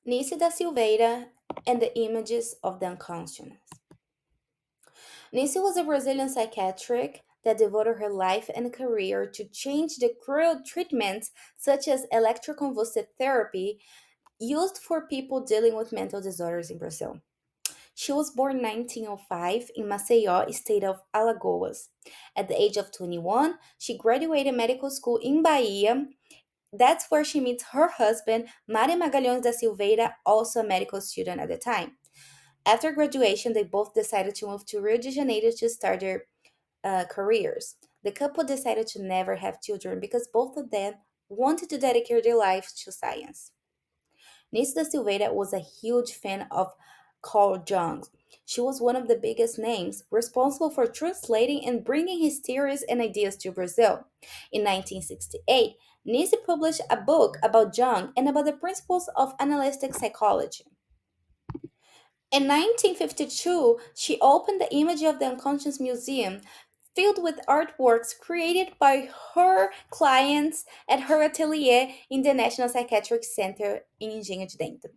Nise da Silveira and the Images of the Unconscious. Nise was a Brazilian psychiatric that devoted her life and career to change the cruel treatments such as electroconvulsive therapy used for people dealing with mental disorders in Brazil. She was born in 1905 in Maceió, state of Alagoas. At the age of 21, she graduated medical school in Bahia. That's where she meets her husband, Mari Magalhães da Silveira, also a medical student at the time. After graduation, they both decided to move to Rio de Janeiro to start their careers. The couple decided to never have children because both of them wanted to dedicate their lives to science. Nise da Silveira was a huge fan of Carl Jung. She was one of the biggest names responsible for translating and bringing his theories and ideas to Brazil. In 1968, Nise published a book about Jung and about the principles of analytic psychology. In 1952, she opened the Image of the Unconscious Museum, filled with artworks created by her clients at her atelier in the National Psychiatric Center in Engenho de Dentro.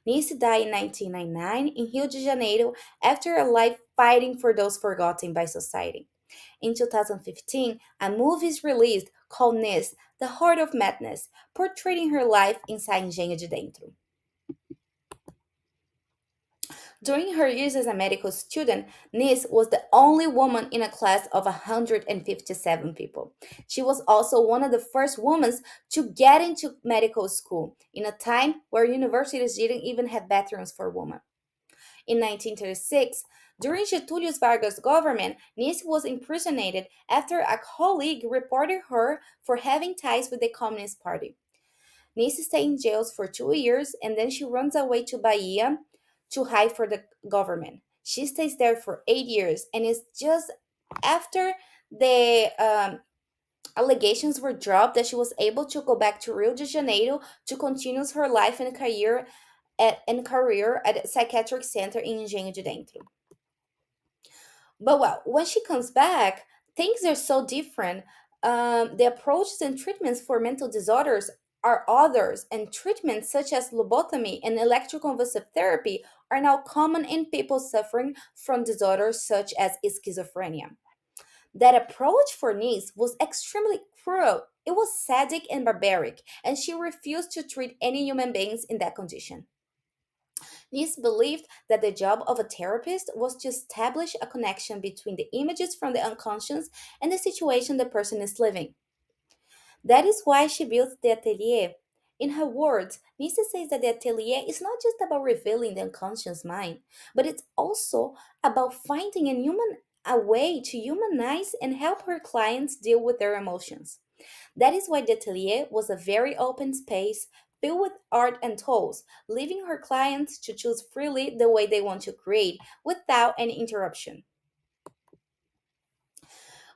Nise died in 1999 in Rio de Janeiro after a life fighting for those forgotten by society. In 2015, a movie is released called Nise, The Heart of Madness, portraying her life inside Engenho de Dentro. During her years as a medical student, Nise was the only woman in a class of 157 people. She was also one of the first women to get into medical school in a time where universities didn't even have bathrooms for women. In 1936, during Getúlio Vargas' government, Nise was imprisoned after a colleague reported her for having ties with the Communist Party. Nise stayed in jail for 2 years and then she runs away to Bahia to hide for the government. She stays there for 8 years and it's just after the allegations were dropped that she was able to go back to Rio de Janeiro to continue her life and career at a psychiatric center in Engenho de Dentro. But well, when she comes back, things are so different. The approaches and treatments for mental disorders are others, and treatments such as lobotomy and electroconvulsive therapy are now common in people suffering from disorders such as schizophrenia. That approach for Nice was extremely cruel. It was sadistic and barbaric, and she refused to treat any human beings in that condition. Nice believed that the job of a therapist was to establish a connection between the images from the unconscious and the situation the person is living. That is why she built the atelier. In her words, Nisa says that the atelier is not just about revealing the unconscious mind, but it's also about finding a way to humanize and help her clients deal with their emotions. That is why the atelier was a very open space filled with art and tools, leaving her clients to choose freely the way they want to create without any interruption.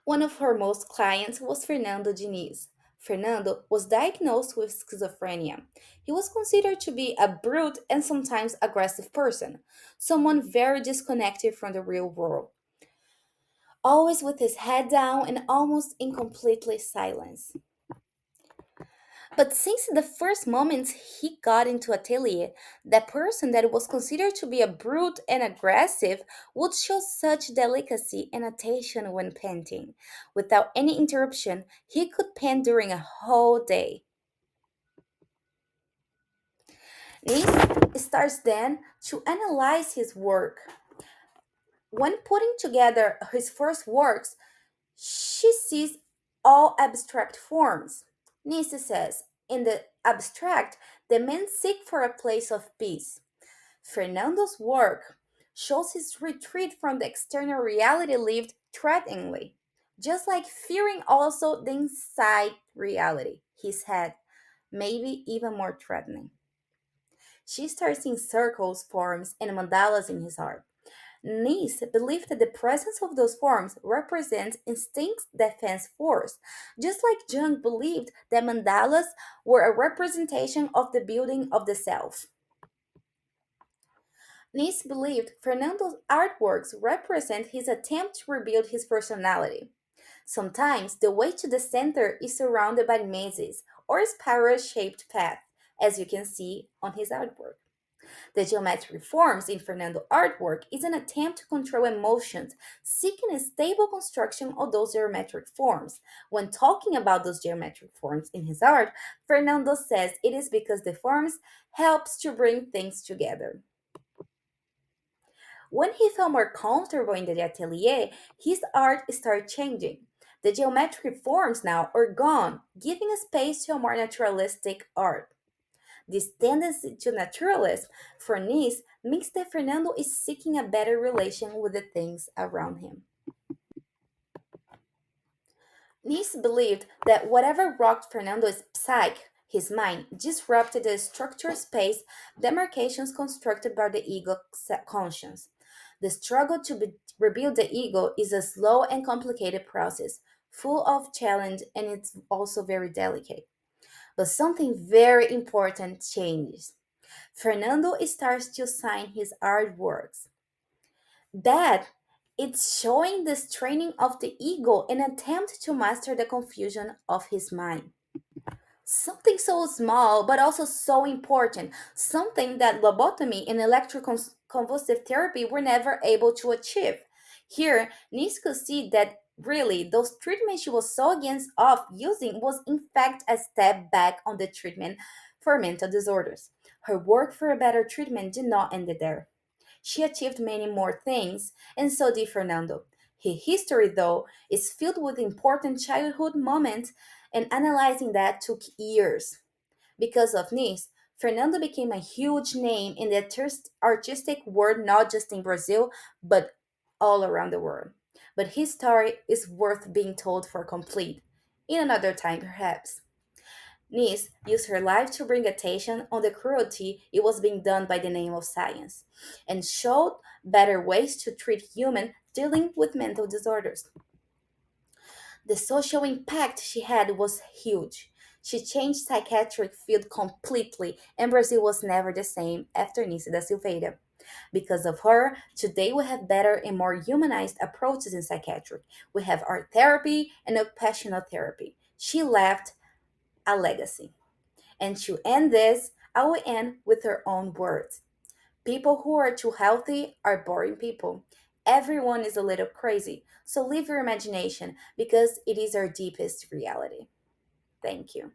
One of her most clients was Fernando Diniz. Fernando was diagnosed with schizophrenia. He was considered to be a brute and sometimes aggressive person, someone very disconnected from the real world, always with his head down and almost in completely silence. But since the first moments he got into atelier, the person that was considered to be a brute and aggressive would show such delicacy and attention when painting. Without any interruption, he could paint during a whole day. Nice starts then to analyze his work. When putting together his first works, she sees all abstract forms. Nietzsche says, in the abstract, the men seek for a place of peace. Fernando's work shows his retreat from the external reality lived threateningly, just like fearing also the inside reality, his head, maybe even more threatening. She starts seeing circles, forms, and mandalas in his art. Nise believed that the presence of those forms represents instinct defense force, just like Jung believed that mandalas were a representation of the building of the self. Nise believed Fernando's artworks represent his attempt to rebuild his personality. Sometimes the way to the center is surrounded by mazes or spiral shaped paths, as you can see on his artwork. The geometric forms in Fernando's artwork is an attempt to control emotions, seeking a stable construction of those geometric forms. When talking about those geometric forms in his art, Fernando says it is because the forms helps to bring things together. When he felt more comfortable in the atelier, his art started changing. The geometric forms now are gone, giving a space to a more naturalistic art. This tendency to naturalism for Nise means that Fernando is seeking a better relation with the things around him. Nise believed that whatever rocked Fernando's psyche, his mind, disrupted the structured space demarcations constructed by the ego conscience. The struggle to rebuild the ego is a slow and complicated process, full of challenge, and it's also very delicate. But something very important changes. Fernando starts to sign his artworks. That it's showing the straining of the ego in attempt to master the confusion of his mind. Something so small but also so important, something that lobotomy and electroconvulsive therapy were never able to achieve. Here, Nice could see that really those treatments she was so against of using was in fact a step back on the treatment for mental disorders. Her work for a better treatment did not end there. She achieved many more things, and so did Fernando. His history, though, is filled with important childhood moments, and analyzing that took years. Because of this, Fernando became a huge name in the artistic world, not just in Brazil, but all around the world. But his story is worth being told for complete, in another time perhaps. Nice used her life to bring attention on the cruelty it was being done by the name of science, and showed better ways to treat human dealing with mental disorders. The social impact she had was huge. She changed psychiatric field completely, and Brazil was never the same after Nise da Silveira. Because of her, today we have better and more humanized approaches in psychiatry. We have art therapy and occupational therapy. She left a legacy. And to end this, I will end with her own words. People who are too healthy are boring people. Everyone is a little crazy, so leave your imagination because it is our deepest reality. Thank you.